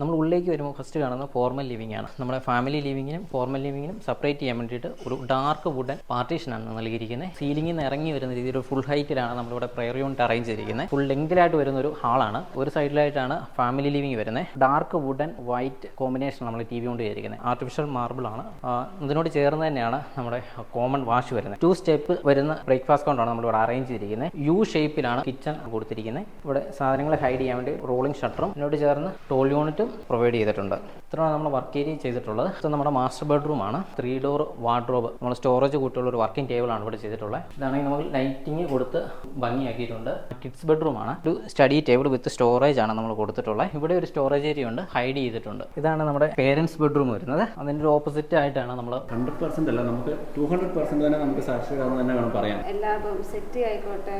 നമ്മൾ ഉള്ളിലേക്ക് വരുമ്പോൾ ഫസ്റ്റ് കാണുന്ന ഫോർമൽ ലിവിംഗ് ആണ്. നമ്മുടെ ഫാമിലി ലിവിങ്ങിനും ഫോർമൽ ലിവിങ്ങിനും സെപ്പറേറ്റ് ചെയ്യാൻ വേണ്ടിയിട്ട് ഒരു ഡാർക്ക് വുഡൻ പാർട്ടീഷനാണ് നൽകിയിരിക്കുന്നത്. സീലിംഗിൽ നിന്ന് ഇറങ്ങി വരുന്ന രീതിയിൽ ഒരു ഫുൾ ഹൈറ്റിലാണ് നമ്മളിവിടെ പ്രെയർ യൂണിറ്റ് അറേഞ്ച് ചെയ്തിരിക്കുന്നത്. ഫുൾ ലെങ്തിലായിട്ട് വരുന്ന ഒരു ഹാളാണ്. ഒരു സൈഡിലായിട്ടാണ് ഫാമിലി ലിവിംഗ് വരുന്നത്. ഡാർക്ക് വുഡൻ വൈറ്റ് കോമ്പിനേഷൻ നമ്മൾ ടി വി കൊണ്ട് ചെയ്തിരിക്കുന്നത്. ആർട്ടിഫിഷ്യൽ മാർബിൾ ആണ്. ഇതിനോട് ചേർന്ന് തന്നെയാണ് നമ്മുടെ കോമൺ വാഷ് വരുന്നത്. 2 സ്റ്റെപ്പ് വരുന്ന ബ്രേക്ക്ഫാസ്റ്റ് കൗണ്ടറാണ് നമ്മളിവിടെ അറേഞ്ച് ചെയ്തിരിക്കുന്നത്. യു ഷേപ്പിലാണ് കിച്ചൺ കൊടുത്തിരിക്കുന്നത്. ഇവിടെ സാധനങ്ങൾ ഹൈഡ് ചെയ്യാൻ വേണ്ടി റോളിംഗ് ഷട്ടറും ഇതിനോട് ചേർന്ന് ടോൾ യൂണിറ്റും പ്രൊവൈഡ് ചെയ്തിട്ടുണ്ട്. ഇത്രയാണ് നമ്മൾ വർക്ക് ഏരിയ ചെയ്തിട്ടുള്ളത്. ഇത് നമ്മുടെ മാസ്റ്റർ ബെഡ്റൂം ആണ്. 3 ഡോർ വാർഡ്രോബ്, നമ്മൾ സ്റ്റോറേജ് കൂട്ടിയുള്ള ഒരു വർക്കിംഗ് ടേബിൾ ആണ് ഇവിടെ ചെയ്തിട്ടുള്ളത്. ഇതാണെങ്കിൽ നമുക്ക് ലൈറ്റിംഗ് കൊടുത്ത് ഭംഗിയാക്കിയിട്ടുണ്ട്. കിഡ്സ് ബെഡ്റൂം ആണ്. ഒരു സ്റ്റഡി ടേബിൾ വിത്ത് സ്റ്റോറേജ് ആണ് നമ്മൾ കൊടുത്തിട്ടുള്ളത്. ഇവിടെ ഒരു സ്റ്റോറേജ് ഏരിയ ഉണ്ട്, ഹൈഡ് ചെയ്തിട്ടുണ്ട്. ഇതാണ് നമ്മുടെ പേരൻസ് ബെഡ്റൂം വരുന്നത്. അതിൻ്റെ ഒരു ഓപ്പോസിറ്റ് ആയിട്ടാണ് നമ്മൾ 100% അല്ല, നമുക്ക് 200% തന്നെ നമുക്ക് സാക്ഷ്യമാണെന്ന് തന്നെ വേണം പറയാൻ. എല്ലാതും സെറ്റ് ആയിക്കോട്ടെ,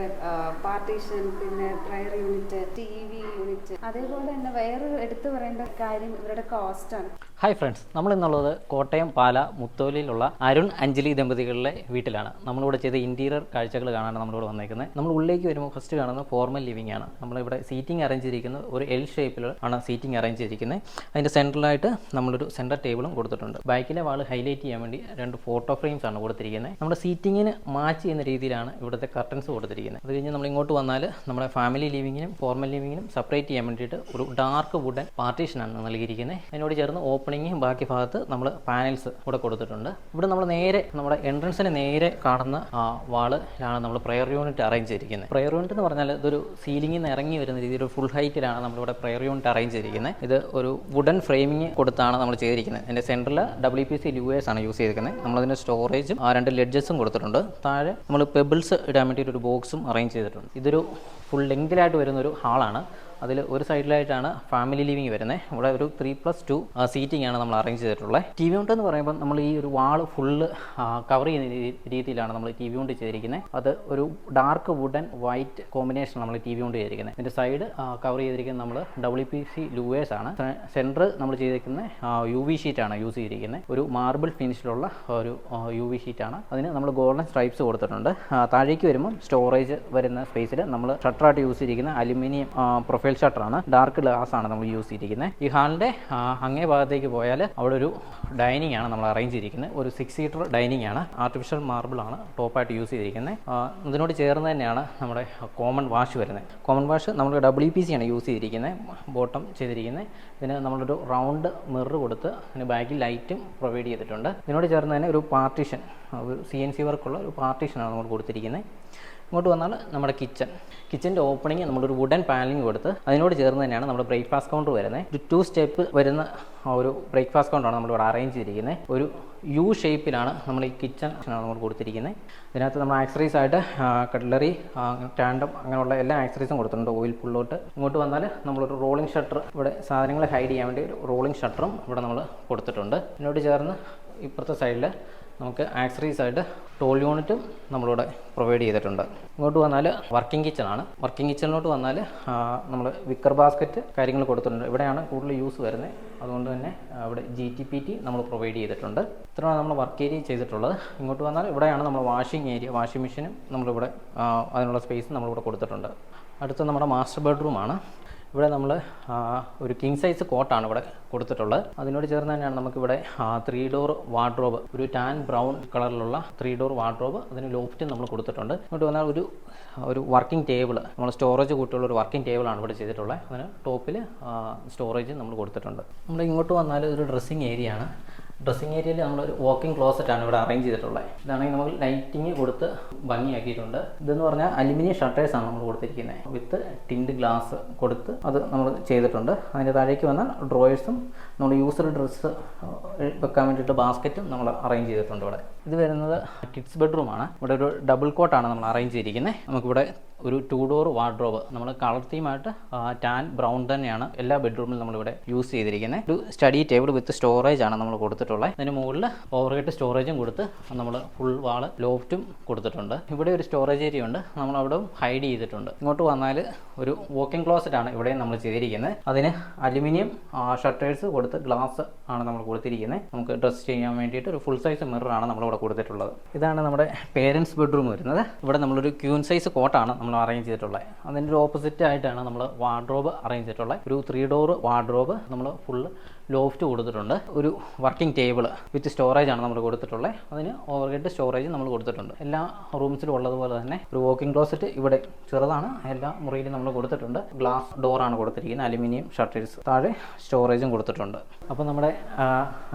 പാർട്ടീഷൻ, പിന്നെ പ്രയർ യൂണിറ്റ്, TV യൂണിറ്റ്, അതേപോലെ തന്നെ വേറെ എടുത്തു പറയേണ്ട കാര്യം ഇവരുടെ കോസ്റ്റ് ആണ്. ഹായ് ഫ്രണ്ട്സ്, നമ്മൾ ഇന്നുള്ളത് കോട്ടയം പാല മുത്തോലിയിലുള്ള അരുൺ അഞ്ജലി ദമ്പതികളുടെ വീട്ടിലാണ്. നമ്മളിവിടെ ചെയ്ത ഇൻറ്റീരിയർ കാഴ്ചകൾ കാണാനാണ് നമ്മളിവിടെ വന്നേക്കുന്നത്. നമ്മൾ ഉള്ളിലേക്ക് വരുമ്പോൾ ഫസ്റ്റ് കാണുന്നത് ഫോർമൽ ലിവിംഗ് ആണ്. നമ്മളിവിടെ സീറ്റിംഗ് അറേഞ്ച് ചെയ്തിരിക്കുന്നത് ഒരു L ഷേപ്പിൽ ആണ് സീറ്റിംഗ് അറേഞ്ച് ചെയ്തിരിക്കുന്നത്. അതിൻ്റെ സെൻട്രലായിട്ട് നമ്മളൊരു സെൻറ്റർ ടേബിളും കൊടുത്തിട്ടുണ്ട്. ബാക്കിലെ വാൾ ഹൈലൈറ്റ് ചെയ്യാൻ വേണ്ടി 2 ഫോട്ടോ ഫ്രെയിംസ് ആണ് കൊടുത്തിരിക്കുന്നത്. നമ്മുടെ സീറ്റിങ്ങിന് മാച്ച് ചെയ്യുന്ന രീതിയിലാണ് ഇവിടുത്തെ കർട്ടൻസ് കൊടുത്തിരിക്കുന്നത്. അത് കഴിഞ്ഞ് നമ്മൾ ഇങ്ങോട്ട് വന്നാൽ നമ്മുടെ ഫാമിലി ലിവിങ്ങിനും ഫോർമൽ ലിവിങ്ങിനും സെപ്പറേറ്റ് ചെയ്യാൻ വേണ്ടിയിട്ട് ഒരു ഡാർക്ക് വുഡൻ പാർട്ടീഷനാണ് നൽകിയിരിക്കുന്നത്. അതിനോട് ചേർന്ന് ഓപ്പണിങ്ങും ബാക്കി ഭാഗത്ത് നമ്മൾ പാനൽസ് ഇവിടെ കൊടുത്തിട്ടുണ്ട്. ഇവിടെ നമ്മൾ നേരെ നമ്മുടെ എൻട്രൻസിന് നേരെ കാണുന്ന വാളിലാണ് നമ്മൾ പ്രെയർ യൂണിറ്റ് അറേഞ്ച് ചെയ്തിരിക്കുന്നത്. പ്രെയർ യൂണിറ്റ് എന്ന് പറഞ്ഞാൽ ഇതൊരു സീലിംഗിൽ നിന്ന് ഇറങ്ങി വരുന്ന രീതിയിൽ ഒരു ഫുൾ ഹൈറ്റിലാണ് നമ്മളിവിടെ പ്രെയർ യൂണിറ്റ് അറേഞ്ച് ചെയ്തിരിക്കുന്നത്. ഇത് ഒരു വുഡൻ ഫ്രെയിമിങ് കൊടുത്താണ് നമ്മൾ ചെയ്തിരിക്കുന്നത്. അതിൻ്റെ സെൻറ്ററിൽ WPC ലൂവേഴ്സ് ആണ് യൂസ് ചെയ്തിരിക്കുന്നത്. നമ്മളതിൻ്റെ സ്റ്റോറേജും 2 ലെഡ്ജസും കൊടുത്തിട്ടുണ്ട്. താഴെ നമ്മൾ പെബിൾസ് ഇടാൻ വേണ്ടിയിട്ട് ഒരു ബോക്സും അറേഞ്ച് ചെയ്തിട്ടുണ്ട്. ഇതൊരു ഫുൾ ലെങ്തിലായിട്ട് വരുന്നൊരു ഹാളാണ്. അതിൽ ഒരു സൈഡിലായിട്ടാണ് ഫാമിലി ലിവിംഗ് വരുന്നത്. ഇവിടെ ഒരു 3+2 സീറ്റിംഗ് ആണ് നമ്മൾ അറേഞ്ച് ചെയ്തിട്ടുള്ളത്. TV യൂണിറ്റ് എന്ന് പറയുമ്പോൾ നമ്മൾ ഈ ഒരു വാൾ ഫുള്ള് കവർ ചെയ്യുന്ന രീതിയിലാണ് നമ്മൾ TV യൂണിറ്റ് ചെയ്തിരിക്കുന്നത്. അത് ഒരു ഡാർക്ക് വുഡൻ വൈറ്റ് കോമ്പിനേഷൻ നമ്മൾ TV യൂണിറ്റ് ചെയ്തിരിക്കുന്നത്. ഇതിൻ്റെ സൈഡ് കവർ ചെയ്തിരിക്കുന്നത് നമ്മൾ WPC ലൂവേഴ്സ് ആണ്. സെൻറ്റർ നമ്മൾ ചെയ്തിരിക്കുന്നത് UV ഷീറ്റാണ് യൂസ് ചെയ്തിരിക്കുന്നത്. ഒരു മാർബിൾ ഫിനിഷിലുള്ള ഒരു UV ഷീറ്റാണ്. അതിന് നമ്മൾ ഗോൾഡൻ സ്ട്രൈപ്സ് കൊടുത്തിട്ടുണ്ട്. താഴേക്ക് വരുമ്പോൾ സ്റ്റോറേജ് വരുന്ന സ്പേസിൽ നമ്മൾ ഷട്ടറായിട്ട് യൂസ് ചെയ്തിരിക്കുന്ന അലുമിനിയം പ്രൊഫൈൽ ഷട്ടറാണ്. ഡാർക്ക് ഗ്ലാസ് ആണ് നമ്മൾ യൂസ് ചെയ്തിരിക്കുന്നത്. ഈ ഹാളിൻ്റെ അങ്ങേ ഭാഗത്തേക്ക് പോയാൽ അവിടെ ഒരു ഡൈനിങ് ആണ് നമ്മൾ അറേഞ്ച് ചെയ്തിരിക്കുന്നത്. ഒരു 6 സീറ്റർ ഡൈനിങ് ആണ്. ആർട്ടിഫിഷ്യൽ മാർബിൾ ആണ് ടോപ്പായിട്ട് യൂസ് ചെയ്തിരിക്കുന്നത്. ഇതിനോട് ചേർന്ന് തന്നെയാണ് നമ്മുടെ കോമൺ വാഷ് വരുന്നത്. കോമൺ വാഷ് നമ്മൾ WPC ആണ് യൂസ് ചെയ്തിരിക്കുന്നത്. ബോട്ടം ചെയ്തിരിക്കുന്നത്. ഇതിന് നമ്മളൊരു റൗണ്ട് മിറർ കൊടുത്ത് അതിന് ബാക്കിൽ ലൈറ്റും പ്രൊവൈഡ് ചെയ്തിട്ടുണ്ട്. ഇതിനോട് ചേർന്ന് തന്നെ ഒരു പാർട്ടീഷൻ, ഒരു CNC വർക്കുള്ള ഒരു പാർട്ടീഷനാണ് നമ്മൾ കൊടുത്തിരിക്കുന്നത്. ഇങ്ങോട്ട് വന്നാൽ നമ്മുടെ കിച്ചൻ്റെ ഓപ്പണിങ് നമ്മളൊരു വുഡൻ പാനലിംഗ് കൊടുത്ത് അതിനോട് ചേർന്ന് തന്നെയാണ് നമ്മുടെ ബ്രേക്ക്ഫാസ്റ്റ് കൗണ്ടർ വരുന്നത്. ഒരു 2 സ്റ്റെപ്പ് വരുന്ന ഒരു ബ്രേക്ക്ഫാസ്റ്റ് കൗണ്ടറാണ് നമ്മളിവിടെ അറേഞ്ച് ചെയ്തിരിക്കുന്നത്. ഒരു U ഷേപ്പിലാണ് നമ്മൾ ഈ കിച്ചൺ നമ്മൾ കൊടുത്തിരിക്കുന്നത്. ഇതിനകത്ത് നമ്മൾ ആക്സറീസ് ആയിട്ട് കട്ട്ലറി, ടാൻഡം അങ്ങനെയുള്ള എല്ലാ ആക്സറീസും കൊടുത്തിട്ടുണ്ട്. ഓയിൽ പുള്ളോട്ട്. ഇങ്ങോട്ട് വന്നാൽ നമ്മളൊരു റോളിംഗ് ഷട്ടർ, ഇവിടെ സാധനങ്ങൾ ഹൈഡ് ചെയ്യാൻ വേണ്ടി ഒരു റോളിംഗ് ഷട്ടറും ഇവിടെ നമ്മൾ കൊടുത്തിട്ടുണ്ട്. ഇതിനോട് ചേർന്ന് ഇപ്പുറത്തെ സൈഡിൽ നമുക്ക് ആക്സറീസ് ആയിട്ട് ടോൾ യൂണിറ്റും നമ്മളിവിടെ പ്രൊവൈഡ് ചെയ്തിട്ടുണ്ട്. ഇങ്ങോട്ട് വന്നാൽ വർക്കിംഗ് കിച്ചണാണ്. വർക്കിംഗ് കിച്ചണിലോട്ട് വന്നാൽ നമ്മൾ വിക്കർ ബാസ്ക്കറ്റ് കാര്യങ്ങൾ കൊടുത്തിട്ടുണ്ട്. ഇവിടെയാണ് കൂടുതൽ യൂസ് വരുന്നത്. അതുകൊണ്ട് തന്നെ ഇവിടെ GTPT നമ്മൾ പ്രൊവൈഡ് ചെയ്തിട്ടുണ്ട്. ഇത്രയാണ് നമ്മൾ വർക്ക് ഏരിയ ചെയ്തിട്ടുള്ളത്. ഇങ്ങോട്ട് വന്നാൽ ഇവിടെയാണ് നമ്മൾ വാഷിംഗ് ഏരിയ, വാഷിംഗ് മെഷീനും നമ്മളിവിടെ അതിനുള്ള സ്പേസ് നമ്മളിവിടെ കൊടുത്തിട്ടുണ്ട്. അടുത്ത നമ്മുടെ മാസ്റ്റർ ബെഡ്റൂമാണ്. ഇവിടെ നമ്മൾ ഒരു കിങ് സൈസ് കോട്ടാണ് ഇവിടെ കൊടുത്തിട്ടുള്ളത്. അതിനോട് ചേർന്ന് തന്നെയാണ് നമുക്കിവിടെ 3 ഡോർ വാർഡ്രോബ്, ഒരു ടാൻ ബ്രൗൺ കളറിലുള്ള 3 ഡോർ വാർഡ്രോബ്, അതിന് ലോഫ്റ്റും നമ്മൾ കൊടുത്തിട്ടുണ്ട്. ഇങ്ങോട്ട് വന്നാൽ ഒരു വർക്കിംഗ് ടേബിൾ, നമ്മൾ സ്റ്റോറേജ് കൂട്ടിയുള്ള ഒരു വർക്കിംഗ് ടേബിളാണ് ഇവിടെ ചെയ്തിട്ടുള്ളത്. അതിന് ടോപ്പിൽ സ്റ്റോറേജ് നമ്മൾ കൊടുത്തിട്ടുണ്ട്. നമ്മൾ ഇങ്ങോട്ട് വന്നാൽ ഒരു ഡ്രസ്സിങ് ഏരിയ ആണ്. ഡ്രസ്സിങ് ഏരിയയിൽ നമ്മളൊരു വാക്കിംഗ് ക്ലോസറ്റാണ് ഇവിടെ അറേഞ്ച് ചെയ്തിട്ടുള്ളത്. ഇതാണെങ്കിൽ നമുക്ക് ലൈറ്റിങ് കൊടുത്ത് ഭംഗിയാക്കിയിട്ടുണ്ട്. ഇതെന്ന് പറഞ്ഞാൽ അലുമിനിയം ഷട്ടേഴ്സാണ് നമ്മൾ കൊടുത്തിരിക്കുന്നത്. വിത്ത് ടിൻഡ് ഗ്ലാസ് കൊടുത്ത് അത് നമ്മൾ ചെയ്തിട്ടുണ്ട്. അതിൻ്റെ താഴേക്ക് വന്നാൽ ഡ്രോയേഴ്സും നമ്മൾ യൂസർ ഡ്രസ്സ് വെക്കാൻ വേണ്ടിയിട്ട് ബാസ്ക്കറ്റും നമ്മൾ അറേഞ്ച് ചെയ്തിട്ടുണ്ട് ഇവിടെ. ഇത് വരുന്നത് കിഡ്സ് ബെഡ്റൂമാണ്. ഇവിടെ ഒരു ഡബിൾ കോട്ടാണ് നമ്മൾ അറേഞ്ച് ചെയ്തിരിക്കുന്നത്. നമുക്കിവിടെ ഒരു 2 ഡോർ വാർഡ്രോബ്, നമ്മൾ കളർ തീമായിട്ട് ടാൻ ബ്രൗൺ തന്നെയാണ് എല്ലാ ബെഡ്റൂമിലും നമ്മളിവിടെ യൂസ് ചെയ്തിരിക്കുന്നത്. ഒരു സ്റ്റഡി ടേബിൾ വിത്ത് സ്റ്റോറേജ് ആണ് നമ്മൾ കൊടുത്തിട്ടുള്ളത്. അതിന് മുകളിൽ ഓവർഹെഡ് സ്റ്റോറേജും കൊടുത്ത് നമ്മൾ ഫുൾ വാള് ലോഫ്റ്റും കൊടുത്തിട്ടുണ്ട്. ഇവിടെ ഒരു സ്റ്റോറേജ് ഏരിയ ഉണ്ട്, നമ്മൾ അവിടെ ഹൈഡ് ചെയ്തിട്ടുണ്ട്. ഇങ്ങോട്ട് വന്നാൽ ഒരു വാക്കിംഗ് ക്ലോസറ്റ് ആണ് ഇവിടെ നമ്മൾ ചെയ്തിരിക്കുന്നത്. അതിന് അലുമിനിയം ഷട്ടേഴ്സ് കൊടുത്ത് ഗ്ലാസ് ആണ് നമ്മൾ കൊടുത്തിരിക്കുന്നത്. നമുക്ക് ഡ്രസ് ചെയ്യാൻ വേണ്ടിയിട്ട് ഒരു ഫുൾ സൈസ് മിററാണ് നമ്മളിവിടെ കൊടുത്തിട്ടുള്ളത്. ഇതാണ് നമ്മുടെ പേരൻസ് ബെഡ്റൂം വരുന്നത്. ഇവിടെ നമ്മളൊരു ക്യൂൻ സൈസ് കോട്ടാണ് നമ്മൾ നമ്മൾ അറേഞ്ച് ചെയ്തിട്ടുള്ളത്. അതിൻ്റെ ഒരു ഓപ്പോസിറ്റ് ആയിട്ടാണ് നമ്മൾ വാർഡ്രോബ് അറേഞ്ച് ചെയ്തിട്ടുള്ളത്. ഒരു 3 ഡോർ വാർഡ്രോബ് നമ്മൾ ഫുള്ള് ലോഫ്റ്റ് കൊടുത്തിട്ടുണ്ട്. ഒരു വർക്കിംഗ് ടേബിൾ വിത്ത് സ്റ്റോറേജ് ആണ് നമ്മൾ കൊടുത്തിട്ടുള്ളത്. അതിന് ഓവർഹെഡ് സ്റ്റോറേജ് നമ്മൾ കൊടുത്തിട്ടുണ്ട്. എല്ലാ റൂംസിലും ഉള്ളതുപോലെ തന്നെ ഒരു വോക്കിംഗ് ക്ലോസറ്റ് ഇവിടെ ചെറുതാണ്, എല്ലാ മുറിയിലും നമ്മൾ കൊടുത്തിട്ടുണ്ട്. ഗ്ലാസ് ഡോറാണ് കൊടുത്തിരിക്കുന്നത്, അലുമിനിയം ഷട്ടേഴ്സ്, താഴെ സ്റ്റോറേജും കൊടുത്തിട്ടുണ്ട്. അപ്പോൾ നമ്മുടെ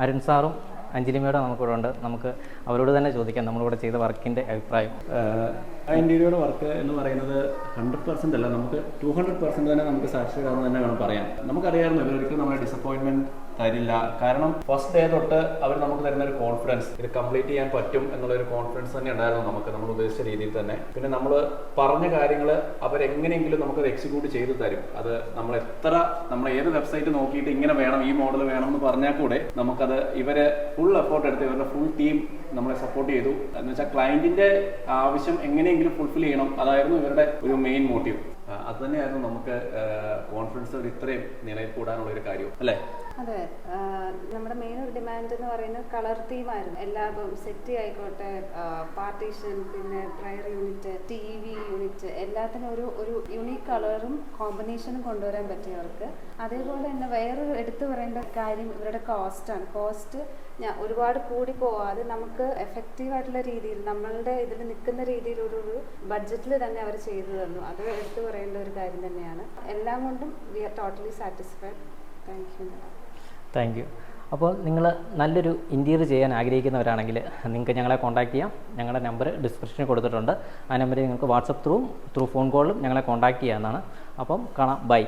അരുൺ സാറും അഞ്ജലി മേഡം നമുക്കിവിടെ ഉണ്ട്. നമുക്ക് അവരോട് തന്നെ ചോദിക്കാം നമ്മളിവിടെ ചെയ്ത വർക്കിൻ്റെ അഭിപ്രായം. ഇൻറ്റീരിയർ വർക്ക് എന്ന് പറയുന്നത് 100% അല്ല, നമുക്ക് 200% തന്നെ നമുക്ക് സാക്ഷിയാണെന്ന് തന്നെ വേണം പറയാൻ. നമുക്കറിയാമായിരുന്നു ഇവരൊരിക്കലും നമ്മളെ ഡിസപ്പോയിൻമെൻറ്റ് തരില്ല. കാരണം ഫസ്റ്റ് ഡേ തൊട്ട് അവർ നമുക്ക് തരുന്ന ഒരു കോൺഫിഡൻസ്, ഇത് കംപ്ലീറ്റ് ചെയ്യാൻ പറ്റും എന്നുള്ളൊരു കോൺഫിഡൻസ് തന്നെ ഉണ്ടായിരുന്നു നമുക്ക്, നമ്മൾ ഉദ്ദേശിച്ച രീതിയിൽ തന്നെ. പിന്നെ നമ്മൾ പറഞ്ഞ കാര്യങ്ങൾ അവരെങ്ങനെയെങ്കിലും നമുക്കത് എക്സിക്യൂട്ട് ചെയ്ത് തരും. അത് നമ്മൾ ഏത് വെബ്സൈറ്റ് നോക്കിയിട്ട് ഇങ്ങനെ വേണം, ഈ മോഡൽ വേണം എന്ന് പറഞ്ഞാൽ കൂടെ നമുക്കത് ഇവര് ഫുൾ എഫോർട്ട് എടുത്ത് ഇവരുടെ ഫുൾ ടീം നമ്മളെ സപ്പോർട്ട് ചെയ്തു. എന്ന് വെച്ചാൽ ക്ലയൻറ്റിൻ്റെ ആവശ്യം എങ്ങനെയെങ്കിലും ഫുൾഫിൽ ചെയ്യണം, അതായിരുന്നു ഇവരുടെ ഒരു മെയിൻ മോട്ടീവ്. അത് തന്നെയായിരുന്നു നമുക്ക് കോൺഫിഡൻസ് ഒരു ഇത്രയും നിലയിൽ കൂടാനുള്ള ഒരു കാര്യം അല്ലേ? അതെ, നമ്മുടെ മെയിൻ ഒരു ഡിമാൻഡ് എന്ന് പറയുന്നത് കളർ തീമായിരുന്നു. എല്ലാ സെറ്റ് ആയിക്കോട്ടെ, പാർട്ടീഷൻ, പിന്നെ ഡ്രയർ യൂണിറ്റ്, TV യൂണിറ്റ്, എല്ലാത്തിനും ഒരു യുണീക്ക് കളറും കോമ്പിനേഷനും കൊണ്ടുവരാൻ പറ്റിയവർക്ക്. അതേപോലെ തന്നെ വേറൊരു എടുത്തു പറയേണ്ട കാര്യം ഇവരുടെ കോസ്റ്റാണ്. കോസ്റ്റ് ഒരുപാട് കൂടി പോവാതെ നമുക്ക് എഫക്റ്റീവായിട്ടുള്ള രീതിയിൽ നമ്മളുടെ ഇതിൽ നിൽക്കുന്ന രീതിയിൽ ഒരു ബഡ്ജറ്റിൽ തന്നെ അവർ ചെയ്തു തന്നു. അത് എടുത്തു പറയേണ്ട ഒരു കാര്യം തന്നെയാണ്. എല്ലാം കൊണ്ടും we are totally satisfied. Thank you. അപ്പോൾ നിങ്ങൾ നല്ലൊരു ഇൻറ്റീരിയർ ചെയ്യാൻ ആഗ്രഹിക്കുന്നവരാണെങ്കിൽ നിങ്ങൾക്ക് ഞങ്ങളെ കോൺടാക്ട് ചെയ്യാം. ഞങ്ങളുടെ നമ്പർ ഡിസ്ക്രിപ്ഷനിൽ കൊടുത്തിട്ടുണ്ട്. ആ നമ്പറിൽ നിങ്ങൾക്ക് വാട്സപ്പ് ത്രൂ ഫോൺ കോളിലും ഞങ്ങളെ കോൺടാക്ട് ചെയ്യാവുന്നതാണ്. അപ്പം കാണാം. ബൈ.